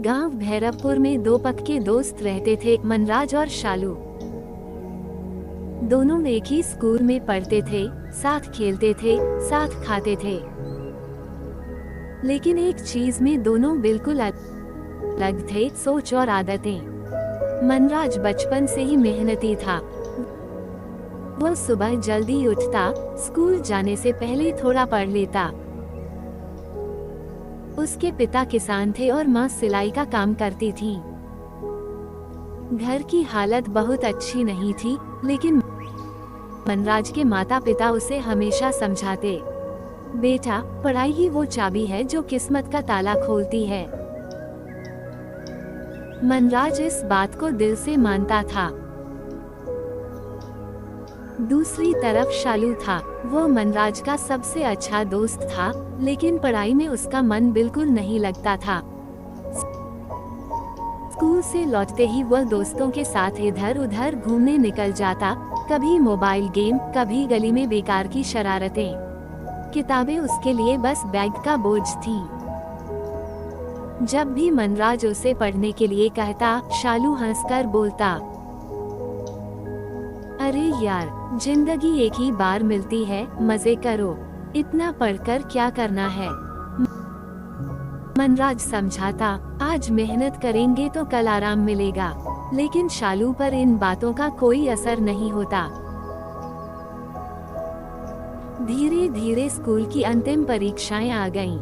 गांव भैरवपुर में दो पक्के दोस्त रहते थे, मनराज और शालू। दोनों एक ही स्कूल में पढ़ते थे, साथ खेलते थे, साथ खाते थे। लेकिन एक चीज में दोनों बिल्कुल अलग थे, सोच और आदतें। मनराज बचपन से ही मेहनती था। वह सुबह जल्दी उठता, स्कूल जाने से पहले थोड़ा पढ़ लेता। उसके पिता किसान थे और माँ सिलाई का काम करती थी। घर की हालत बहुत अच्छी नहीं थी, लेकिन मनराज के माता पिता उसे हमेशा समझाते, बेटा, पढ़ाई ही वो चाबी है जो किस्मत का ताला खोलती है। मनराज इस बात को दिल से मानता था। दूसरी तरफ शालू था। वो मनराज का सबसे अच्छा दोस्त था, लेकिन पढ़ाई में उसका मन बिल्कुल नहीं लगता था। स्कूल से लौटते ही वह दोस्तों के साथ इधर उधर घूमने निकल जाता, कभी मोबाइल गेम, कभी गली में बेकार की शरारतें। किताबें उसके लिए बस बैग का बोझ थी। जब भी मनराज उसे पढ़ने के लिए कहता, शालू हंसकर बोलता, अरे यार, जिंदगी एक ही बार मिलती है, मजे करो, इतना पढ़कर क्या करना है। मनराज समझाता, आज मेहनत करेंगे तो कल आराम मिलेगा। लेकिन शालू पर इन बातों का कोई असर नहीं होता। धीरे धीरे स्कूल की अंतिम परीक्षाएं आ गईं।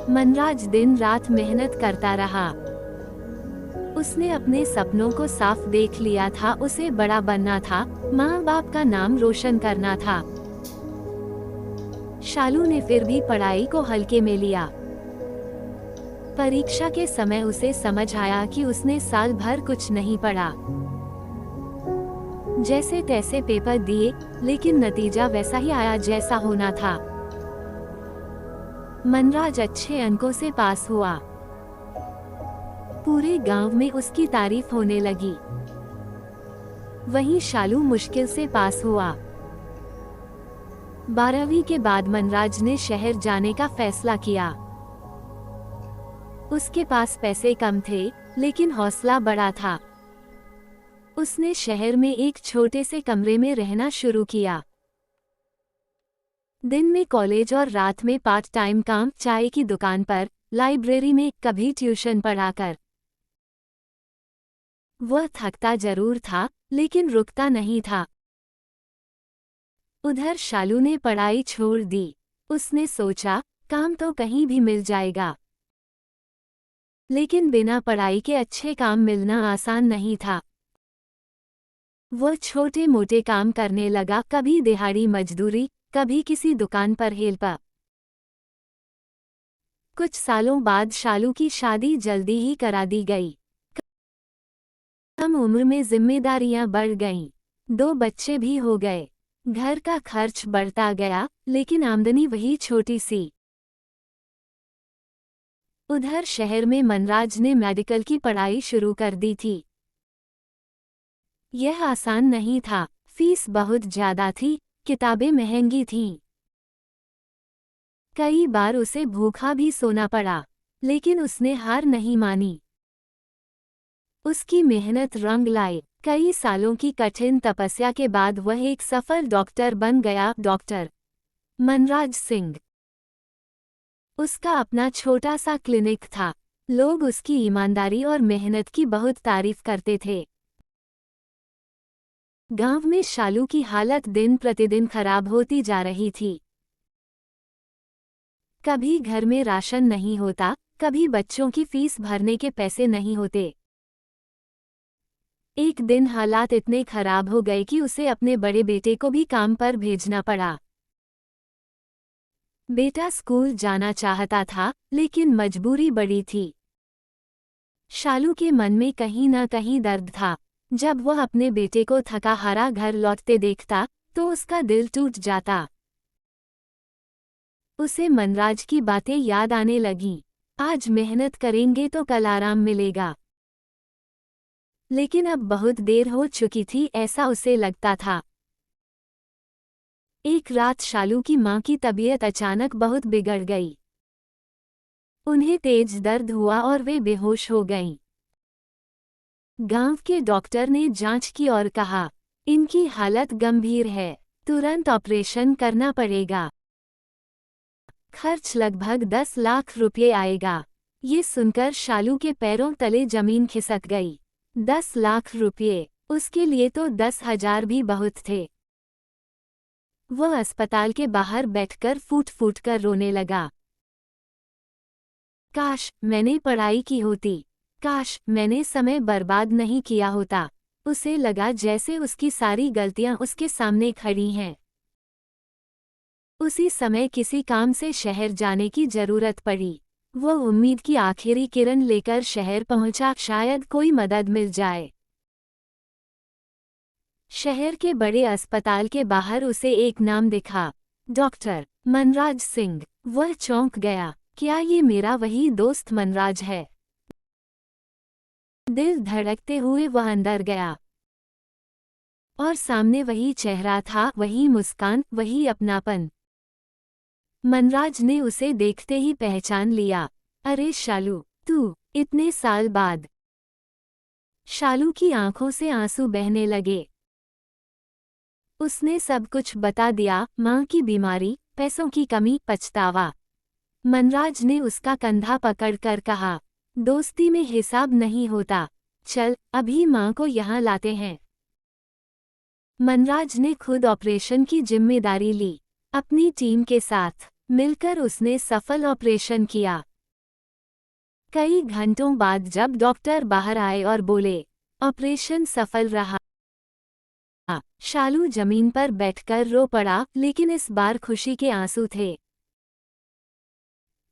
मनराज दिन रात मेहनत करता रहा। उसने अपने सपनों को साफ देख लिया था। उसे बड़ा बनना था, माँ बाप का नाम रोशन करना था। शालू ने फिर भी पढ़ाई को हल्के में लिया। परीक्षा के समय उसे समझ आया कि उसने साल भर कुछ नहीं पढ़ा। जैसे तैसे पेपर दिए, लेकिन नतीजा वैसा ही आया जैसा होना था। मनराज अच्छे अंकों से पास हुआ। पूरे गांव में उसकी तारीफ होने लगी। वहीं शालू मुश्किल से पास हुआ। 12वीं के बाद मनराज ने शहर जाने का फैसला किया। उसके पास पैसे कम थे, लेकिन हौसला बड़ा था। उसने शहर में एक छोटे से कमरे में रहना शुरू किया। दिन में कॉलेज और रात में पार्ट टाइम काम, चाय की दुकान पर, लाइब्रेरी में, कभी ट्यूशन पढ़ाकर। वह थकता जरूर था, लेकिन रुकता नहीं था। उधर शालू ने पढ़ाई छोड़ दी। उसने सोचा, काम तो कहीं भी मिल जाएगा। लेकिन बिना पढ़ाई के अच्छे काम मिलना आसान नहीं था। वह छोटे मोटे काम करने लगा, कभी दिहाड़ी मजदूरी, कभी किसी दुकान पर हेल्प। कुछ सालों बाद शालू की शादी जल्दी ही करा दी गई। कम उम्र में जिम्मेदारियां बढ़ गईं। 2 बच्चे भी हो गए। घर का खर्च बढ़ता गया, लेकिन आमदनी वही छोटी सी। उधर शहर में मनराज ने मेडिकल की पढ़ाई शुरू कर दी थी। यह आसान नहीं था, फीस बहुत ज्यादा थी, किताबें महंगी थीं। कई बार उसे भूखा भी सोना पड़ा, लेकिन उसने हार नहीं मानी। उसकी मेहनत रंग लाई। कई सालों की कठिन तपस्या के बाद वह एक सफल डॉक्टर बन गया। डॉक्टर मनराज सिंह। उसका अपना छोटा सा क्लिनिक था। लोग उसकी ईमानदारी और मेहनत की बहुत तारीफ करते थे। गांव में शालू की हालत दिन प्रतिदिन खराब होती जा रही थी। कभी घर में राशन नहीं होता, कभी बच्चों की फीस भरने के पैसे नहीं होते। एक दिन हालात इतने खराब हो गए कि उसे अपने बड़े बेटे को भी काम पर भेजना पड़ा। बेटा स्कूल जाना चाहता था, लेकिन मजबूरी बड़ी थी। शालू के मन में कहीं न कहीं दर्द था। जब वह अपने बेटे को थका हारा घर लौटते देखता, तो उसका दिल टूट जाता। उसे मनराज की बातें याद आने लगीं। आज मेहनत करेंगे तो कल आराम मिलेगा। लेकिन अब बहुत देर हो चुकी थी, ऐसा उसे लगता था। एक रात शालू की माँ की तबीयत अचानक बहुत बिगड़ गई। उन्हें तेज दर्द हुआ और वे बेहोश हो गईं। गांव के डॉक्टर ने जांच की और कहा, इनकी हालत गंभीर है, तुरंत ऑपरेशन करना पड़ेगा। खर्च लगभग 10 लाख रुपये आएगा। ये सुनकर शालू के पैरों तले जमीन खिसक गई। 10 लाख रुपये, उसके लिए तो 10,000 भी बहुत थे। वह अस्पताल के बाहर बैठकर फूट फूट कर रोने लगा। काश मैंने पढ़ाई की होती, काश मैंने समय बर्बाद नहीं किया होता। उसे लगा जैसे उसकी सारी गलतियां उसके सामने खड़ी हैं। उसी समय किसी काम से शहर जाने की जरूरत पड़ी। वह उम्मीद की आखिरी किरण लेकर शहर पहुंचा, शायद कोई मदद मिल जाए। शहर के बड़े अस्पताल के बाहर उसे एक नाम दिखा, डॉक्टर मनराज सिंह। वह चौंक गया, क्या ये मेरा वही दोस्त मनराज है? दिल धड़कते हुए वह अंदर गया और सामने वही चेहरा था, वही मुस्कान, वही अपनापन। मनराज ने उसे देखते ही पहचान लिया। अरे शालू, तू, इतने साल बाद। शालू की आंखों से आंसू बहने लगे। उसने सब कुछ बता दिया, मां की बीमारी, पैसों की कमी, पछतावा। मनराज ने उसका कंधा पकड़कर कहा, दोस्ती में हिसाब नहीं होता, चल अभी मां को यहाँ लाते हैं। मनराज ने खुद ऑपरेशन की जिम्मेदारी ली। अपनी टीम के साथ मिलकर उसने सफल ऑपरेशन किया। कई घंटों बाद जब डॉक्टर बाहर आए और बोले, ऑपरेशन सफल रहा, शालू जमीन पर बैठकर रो पड़ा, लेकिन इस बार खुशी के आंसू थे।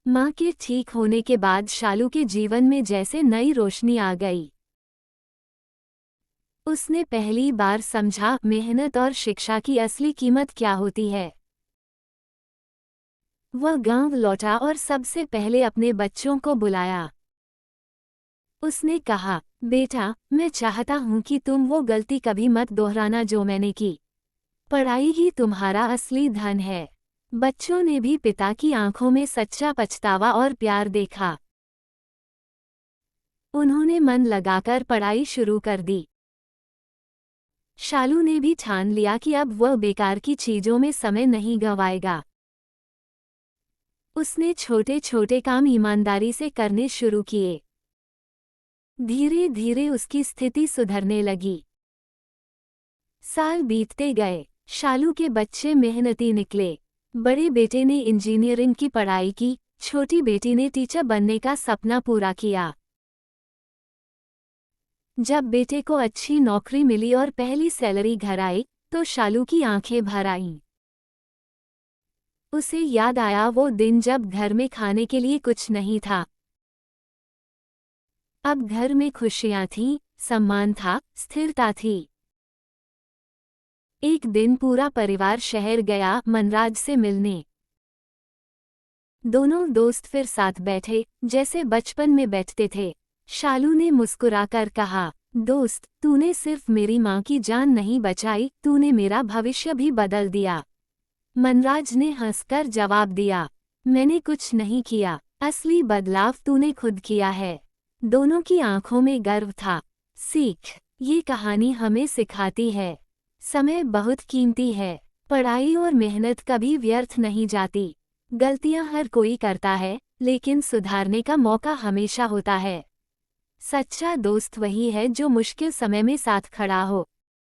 मां के ठीक होने के बाद शालू के जीवन में जैसे नई रोशनी आ गई। उसने पहली बार समझा मेहनत और शिक्षा की असली कीमत क्या होती है। वह गांव लौटा और सबसे पहले अपने बच्चों को बुलाया। उसने कहा, बेटा, मैं चाहता हूं कि तुम वो गलती कभी मत दोहराना जो मैंने की। पढ़ाई ही तुम्हारा असली धन है। बच्चों ने भी पिता की आंखों में सच्चा पछतावा और प्यार देखा। उन्होंने मन लगाकर पढ़ाई शुरू कर दी। शालू ने भी ठान लिया कि अब वह बेकार की चीजों में समय नहीं गंवाएगा। उसने छोटे छोटे काम ईमानदारी से करने शुरू किए। धीरे धीरे उसकी स्थिति सुधरने लगी। साल बीतते गए, शालू के बच्चे मेहनती निकले। बड़े बेटे ने इंजीनियरिंग की पढ़ाई की, छोटी बेटी ने टीचर बनने का सपना पूरा किया। जब बेटे को अच्छी नौकरी मिली और पहली सैलरी घर आई, तो शालू की आंखें भर आईं। उसे याद आया वो दिन जब घर में खाने के लिए कुछ नहीं था। अब घर में खुशियां थीं, सम्मान था, स्थिरता थी। एक दिन पूरा परिवार शहर गया मनराज से मिलने। दोनों दोस्त फिर साथ बैठे, जैसे बचपन में बैठते थे। शालू ने मुस्कुराकर कहा, दोस्त, तूने सिर्फ मेरी मां की जान नहीं बचाई, तूने मेरा भविष्य भी बदल दिया। मनराज ने हंसकर जवाब दिया, मैंने कुछ नहीं किया, असली बदलाव तूने खुद किया है। दोनों की आंखों में गर्व था। सीख, ये कहानी हमें सिखाती है, समय बहुत कीमती है। पढ़ाई और मेहनत कभी व्यर्थ नहीं जाती। गलतियां हर कोई करता है, लेकिन सुधारने का मौका हमेशा होता है। सच्चा दोस्त वही है जो मुश्किल समय में साथ खड़ा हो।